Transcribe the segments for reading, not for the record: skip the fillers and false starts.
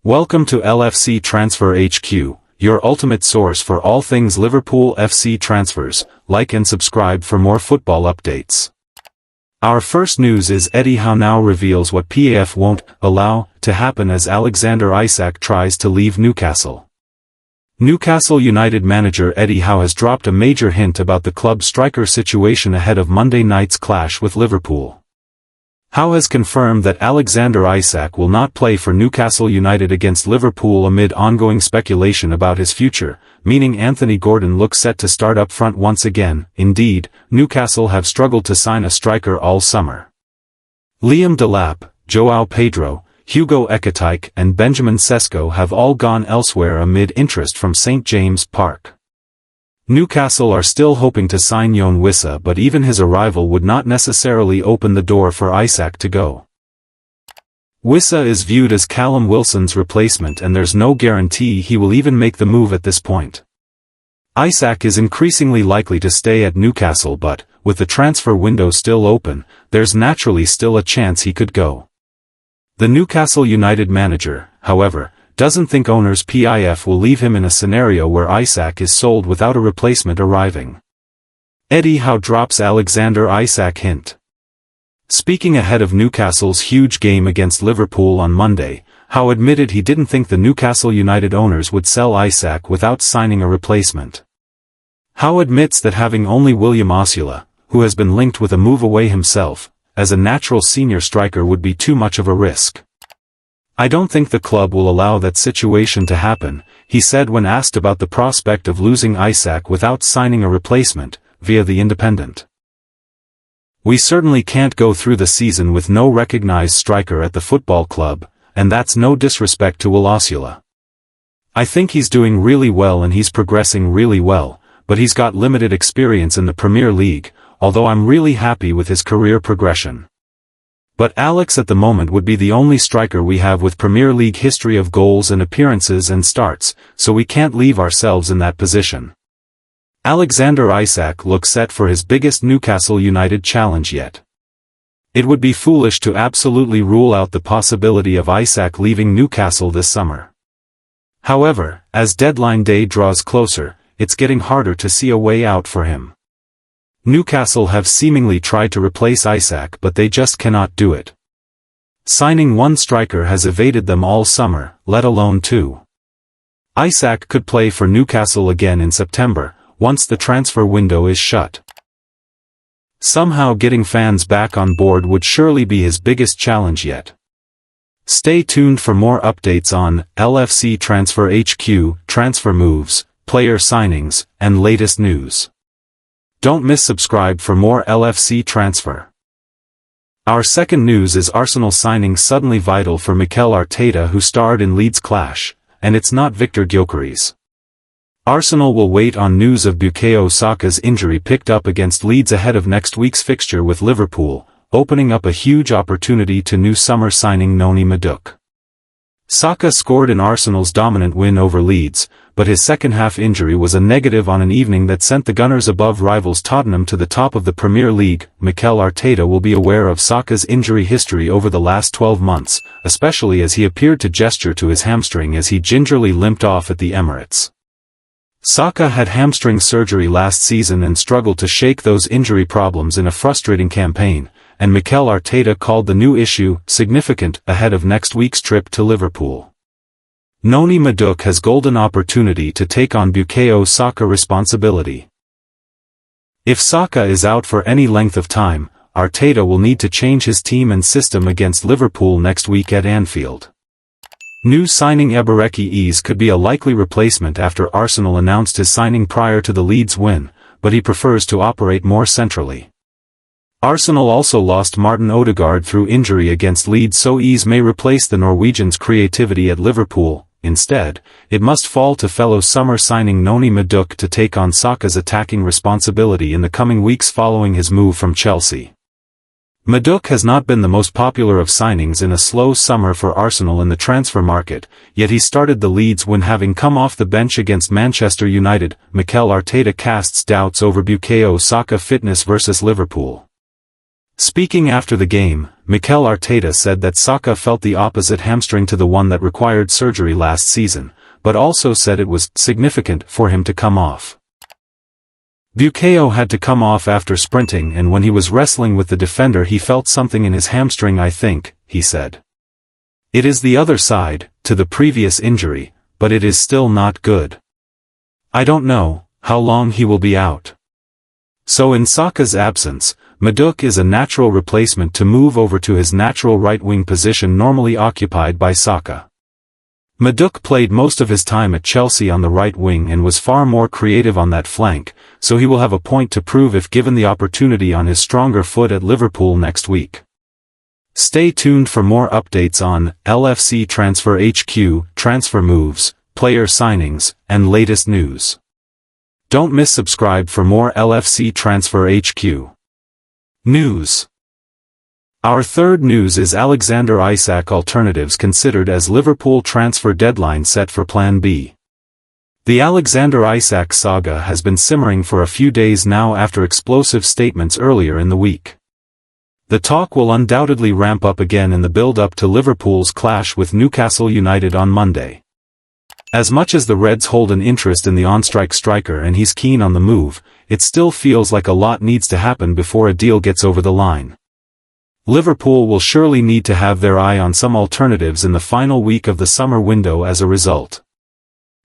Welcome to LFC Transfer HQ, your ultimate source for all things Liverpool FC transfers. Like and subscribe for more football updates. Our first news is Eddie Howe now reveals what PAF won't allow to happen as Alexander Isak tries to leave Newcastle. Newcastle United manager Eddie Howe has dropped a major hint about the club's striker situation ahead of Monday night's clash with Liverpool. Howe has confirmed that Alexander Isak will not play for Newcastle United against Liverpool amid ongoing speculation about his future, meaning Anthony Gordon looks set to start up front once again. Indeed, Newcastle have struggled to sign a striker all summer. Liam Delap, Joao Pedro, Hugo Ekitike and Benjamin Sesko have all gone elsewhere amid interest from St James Park. Newcastle are still hoping to sign Yoane Wissa, but even his arrival would not necessarily open the door for Isak to go. Wissa is viewed as Callum Wilson's replacement and there's no guarantee he will even make the move at this point. Isak is increasingly likely to stay at Newcastle, but, with the transfer window still open, there's naturally still a chance he could go. The Newcastle United manager, however, doesn't think owners PIF will leave him in a scenario where Isak is sold without a replacement arriving. Eddie Howe drops Alexander Isak hint. Speaking ahead of Newcastle's huge game against Liverpool on Monday, Howe admitted he didn't think the Newcastle United owners would sell Isak without signing a replacement. Howe admits that having only William Osula, who has been linked with a move away himself, as a natural senior striker would be too much of a risk. "I don't think the club will allow that situation to happen," he said when asked about the prospect of losing Isak without signing a replacement, via The Independent. "We certainly can't go through the season with no recognized striker at the football club, and that's no disrespect to Will Osula. I think he's doing really well and he's progressing really well, but he's got limited experience in the Premier League, although I'm really happy with his career progression. But Alex at the moment would be the only striker we have with Premier League history of goals and appearances and starts, so we can't leave ourselves in that position." Alexander Isak looks set for his biggest Newcastle United challenge yet. It would be foolish to absolutely rule out the possibility of Isak leaving Newcastle this summer. However, as deadline day draws closer, it's getting harder to see a way out for him. Newcastle have seemingly tried to replace Isak, but they just cannot do it. Signing one striker has evaded them all summer, let alone two. Isak could play for Newcastle again in September, once the transfer window is shut. Somehow getting fans back on board would surely be his biggest challenge yet. Stay tuned for more updates on LFC Transfer HQ, transfer moves, player signings, and latest news. Don't miss subscribe for more LFC Transfer. Our second news is Arsenal signing suddenly vital for Mikel Arteta, who starred in Leeds' clash, and it's not Viktor Gyokeres. Arsenal will wait on news of Bukayo Saka's injury picked up against Leeds ahead of next week's fixture with Liverpool, opening up a huge opportunity to new summer signing Noni Madueke. Saka scored in Arsenal's dominant win over Leeds, but his second-half injury was a negative on an evening that sent the Gunners above rivals Tottenham to the top of the Premier League. Mikel Arteta will be aware of Saka's injury history over the last 12 months, especially as he appeared to gesture to his hamstring as he gingerly limped off at the Emirates. Saka had hamstring surgery last season and struggled to shake those injury problems in a frustrating campaign, and Mikel Arteta called the new issue significant ahead of next week's trip to Liverpool. Noni Madueke has golden opportunity to take on Bukayo Saka responsibility. If Saka is out for any length of time, Arteta will need to change his team and system against Liverpool next week at Anfield. New signing Eberechi Eze could be a likely replacement after Arsenal announced his signing prior to the Leeds win, but he prefers to operate more centrally. Arsenal also lost Martin Odegaard through injury against Leeds, so Eze may replace the Norwegian's creativity at Liverpool. Instead, it must fall to fellow summer signing Noni Madueke to take on Saka's attacking responsibility in the coming weeks following his move from Chelsea. Madueke has not been the most popular of signings in a slow summer for Arsenal in the transfer market, yet he started the Leeds win having come off the bench against Manchester United. Mikel Arteta casts doubts over Bukayo Saka fitness versus Liverpool. Speaking after the game, Mikel Arteta said that Saka felt the opposite hamstring to the one that required surgery last season, but also said it was significant for him to come off. Gyökeres had to come off after sprinting, and when he was wrestling with the defender he felt something in his hamstring, I think, he said. It is the other side, to the previous injury, but it is still not good. I don't know how long he will be out. So in Saka's absence, Madueke is a natural replacement to move over to his natural right-wing position normally occupied by Saka. Madueke played most of his time at Chelsea on the right wing and was far more creative on that flank, so he will have a point to prove if given the opportunity on his stronger foot at Liverpool next week. Stay tuned for more updates on LFC Transfer HQ, transfer moves, player signings, and latest news. Don't miss subscribe for more LFC Transfer HQ news. Our third news is Alexander Isak alternatives considered as Liverpool transfer deadline set for Plan B. The Alexander Isak saga has been simmering for a few days now after explosive statements earlier in the week. The talk will undoubtedly ramp up again in the build-up to Liverpool's clash with Newcastle United on Monday. As much as the Reds hold an interest in the on-strike striker and he's keen on the move, it still feels like a lot needs to happen before a deal gets over the line. Liverpool will surely need to have their eye on some alternatives in the final week of the summer window as a result.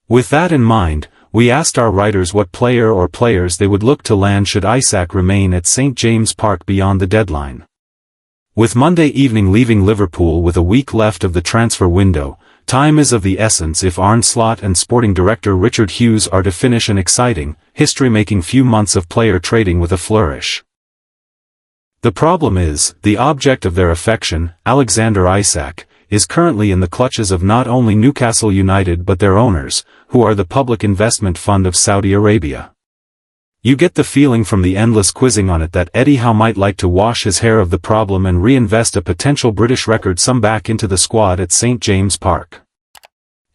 With that in mind, we asked our writers what player or players they would look to land should Isak remain at St James Park beyond the deadline. With Monday evening leaving Liverpool with a week left of the transfer window, time is of the essence if Arne Slot and sporting director Richard Hughes are to finish an exciting, history-making few months of player trading with a flourish. The problem is, the object of their affection, Alexander Isak, is currently in the clutches of not only Newcastle United but their owners, who are the Public Investment Fund of Saudi Arabia. You get the feeling from the endless quizzing on it that Eddie Howe might like to wash his hair of the problem and reinvest a potential British record sum back into the squad at St James Park.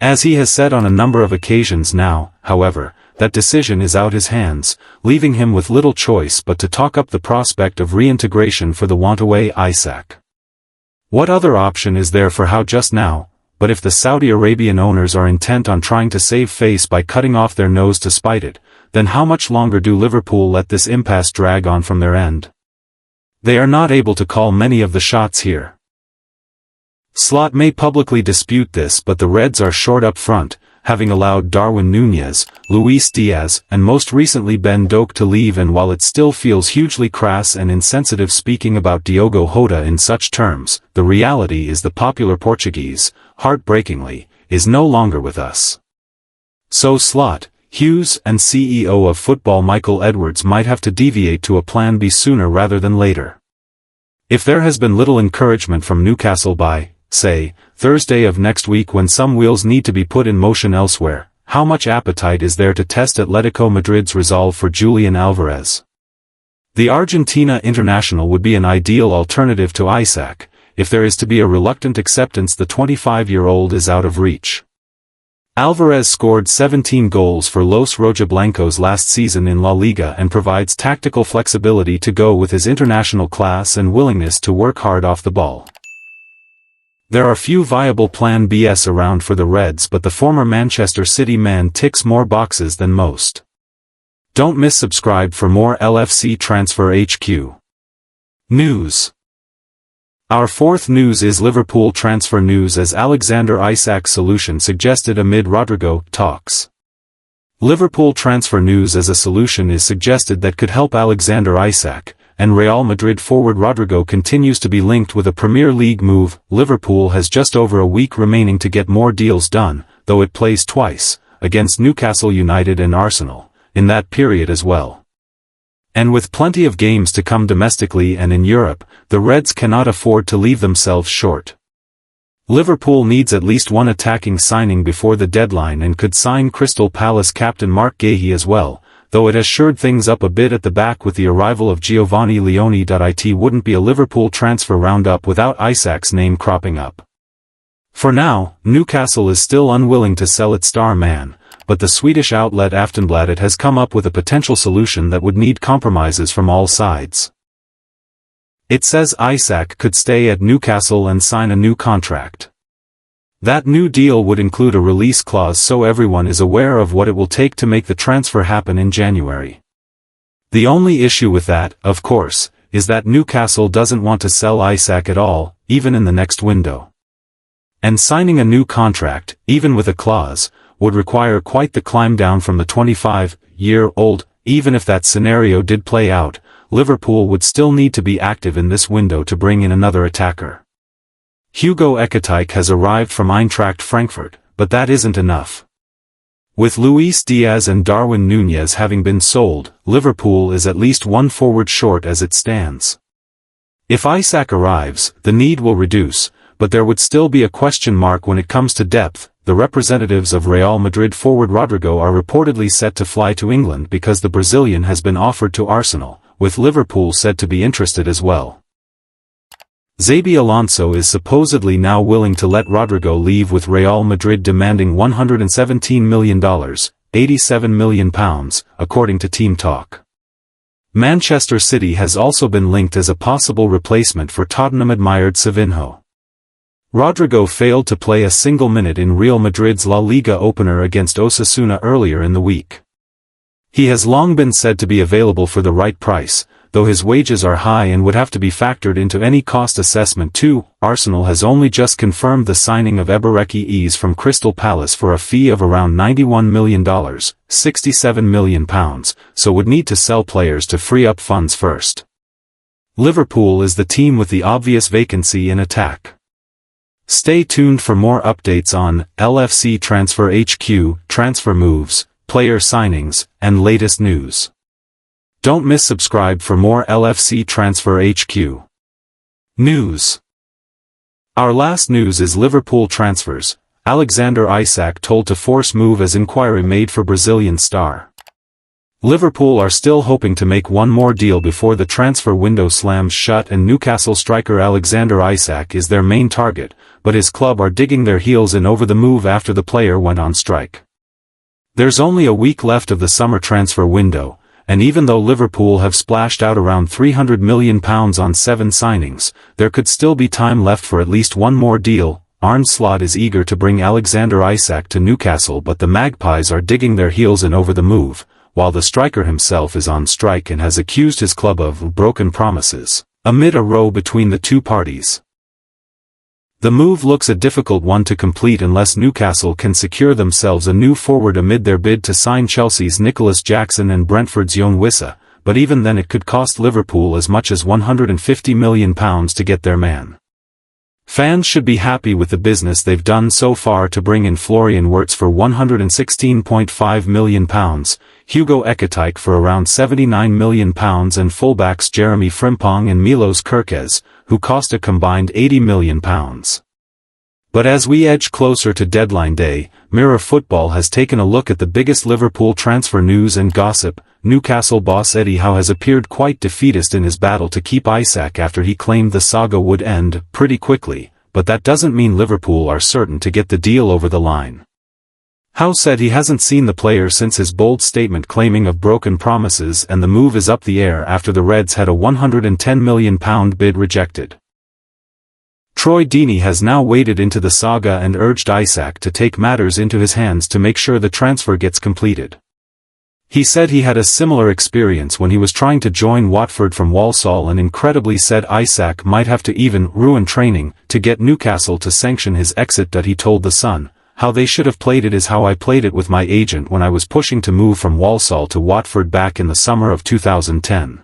As he has said on a number of occasions now, however, that decision is out his hands, leaving him with little choice but to talk up the prospect of reintegration for the want-away Isak. What other option is there for Howe just now, but if the Saudi Arabian owners are intent on trying to save face by cutting off their nose to spite it, then how much longer do Liverpool let this impasse drag on from their end? They are not able to call many of the shots here. Slot may publicly dispute this, but the Reds are short up front, having allowed Darwin Núñez, Luis Diaz, and most recently Ben Doak to leave, and while it still feels hugely crass and insensitive speaking about Diogo Jota in such terms, the reality is the popular Portuguese, heartbreakingly, is no longer with us. So Slot, Hughes and CEO of football Michael Edwards might have to deviate to a plan B sooner rather than later. If there has been little encouragement from Newcastle by, say, Thursday of next week when some wheels need to be put in motion elsewhere, how much appetite is there to test Atletico Madrid's resolve for Julian Alvarez? The Argentina international would be an ideal alternative to Isak. If there is to be a reluctant acceptance, the 25-year-old is out of reach. Alvarez scored 17 goals for Los Rojiblancos last season in La Liga and provides tactical flexibility to go with his international class and willingness to work hard off the ball. There are few viable Plan Bs around for the Reds, but the former Manchester City man ticks more boxes than most. Don't miss subscribe for more LFC Transfer HQ news. Our fourth news is Liverpool transfer news as Alexander Isak's solution suggested amid Rodrygo talks. Liverpool transfer news as a solution is suggested that could help Alexander Isak, and Real Madrid forward Rodrygo continues to be linked with a Premier League move. Liverpool has just over a week remaining to get more deals done, though it plays twice, against Newcastle United and Arsenal, in that period as well. And with plenty of games to come domestically and in Europe, the Reds cannot afford to leave themselves short. Liverpool needs at least one attacking signing before the deadline and could sign Crystal Palace captain Mark Guéhi as well, though it has shored things up a bit at the back with the arrival of Giovanni Leone. It wouldn't be a Liverpool transfer roundup without Isak's name cropping up. For now, Newcastle is still unwilling to sell its star man, but the Swedish outlet Aftonbladet has come up with a potential solution that would need compromises from all sides. It says Isak could stay at Newcastle and sign a new contract. That new deal would include a release clause so everyone is aware of what it will take to make the transfer happen in January. The only issue with that, of course, is that Newcastle doesn't want to sell Isak at all, even in the next window. And signing a new contract, even with a clause, would require quite the climb down from the 25-year-old. Even if that scenario did play out, Liverpool would still need to be active in this window to bring in another attacker. Hugo Ekitike has arrived from Eintracht Frankfurt, but that isn't enough. With Luis Diaz and Darwin Núñez having been sold, Liverpool is at least one forward short as it stands. If Isak arrives, the need will reduce, but there would still be a question mark when it comes to depth. The representatives of Real Madrid forward Rodrygo are reportedly set to fly to England because the Brazilian has been offered to Arsenal, with Liverpool said to be interested as well. Xabi Alonso is supposedly now willing to let Rodrygo leave, with Real Madrid demanding $117 million, £87 million, according to Team Talk. Manchester City has also been linked as a possible replacement for Tottenham-admired Savinho. Rodrygo failed to play a single minute in Real Madrid's La Liga opener against Osasuna earlier in the week. He has long been said to be available for the right price, though his wages are high and would have to be factored into any cost assessment too. Arsenal has only just confirmed the signing of Eberechi from Crystal Palace for a fee of around $91 million, £67 million, so would need to sell players to free up funds first. Liverpool is the team with the obvious vacancy in attack. Stay tuned for more updates on LFC Transfer HQ, transfer moves, player signings, and latest news. Don't miss subscribe for more LFC Transfer HQ news. Our last news is Liverpool transfers. Alexander Isak told to force move as inquiry made for Brazilian star. Liverpool are still hoping to make one more deal before the transfer window slams shut, and Newcastle striker Alexander Isak is their main target, but his club are digging their heels in over the move after the player went on strike. There's only a week left of the summer transfer window, and even though Liverpool have splashed out around £300 million on 7 signings, there could still be time left for at least one more deal. Arne Slot is eager to bring Alexander Isak to Newcastle, but the Magpies are digging their heels in over the move, while the striker himself is on strike and has accused his club of broken promises, amid a row between the two parties. The move looks a difficult one to complete unless Newcastle can secure themselves a new forward amid their bid to sign Chelsea's Nicholas Jackson and Brentford's Yoan Wissa, but even then it could cost Liverpool as much as £150 million to get their man. Fans should be happy with the business they've done so far to bring in Florian Wirtz for £116.5 million, Hugo Ekitike for around £79 million, and fullbacks Jeremy Frimpong and Milos Kerkez, who cost a combined £80 million. But as we edge closer to deadline day, Mirror Football has taken a look at the biggest Liverpool transfer news and gossip. Newcastle boss Eddie Howe has appeared quite defeatist in his battle to keep Isak after he claimed the saga would end pretty quickly, but that doesn't mean Liverpool are certain to get the deal over the line. Howe said he hasn't seen the player since his bold statement claiming of broken promises, and the move is up the air after the Reds had a £110 million bid rejected. Troy Deeney has now waded into the saga and urged Isak to take matters into his hands to make sure the transfer gets completed. He said he had a similar experience when he was trying to join Watford from Walsall, and incredibly said Isak might have to even ruin training to get Newcastle to sanction his exit. He told The Sun, "How they should have played it is how I played it with my agent when I was pushing to move from Walsall to Watford back in the summer of 2010.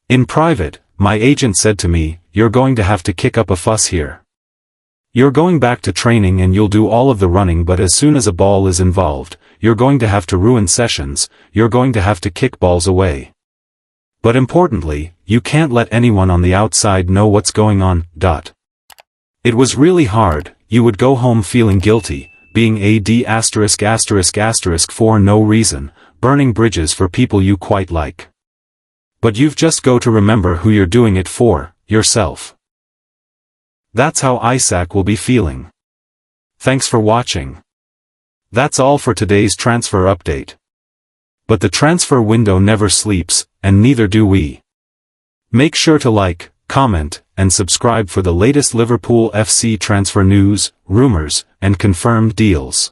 In private, my agent said to me, 'You're going to have to kick up a fuss here. You're going back to training and you'll do all of the running, but as soon as a ball is involved, you're going to have to ruin sessions, you're going to have to kick balls away. But importantly, you can't let anyone on the outside know what's going on.' It was really hard. You would go home feeling guilty, being **** for no reason, burning bridges for people you quite like. But you've just got to remember who you're doing it for, yourself. That's how Isak will be feeling. Thanks for watching. That's all for today's transfer update. But the transfer window never sleeps, and neither do we. Make sure to like, comment, and subscribe for the latest Liverpool FC transfer news, rumors, and confirmed deals.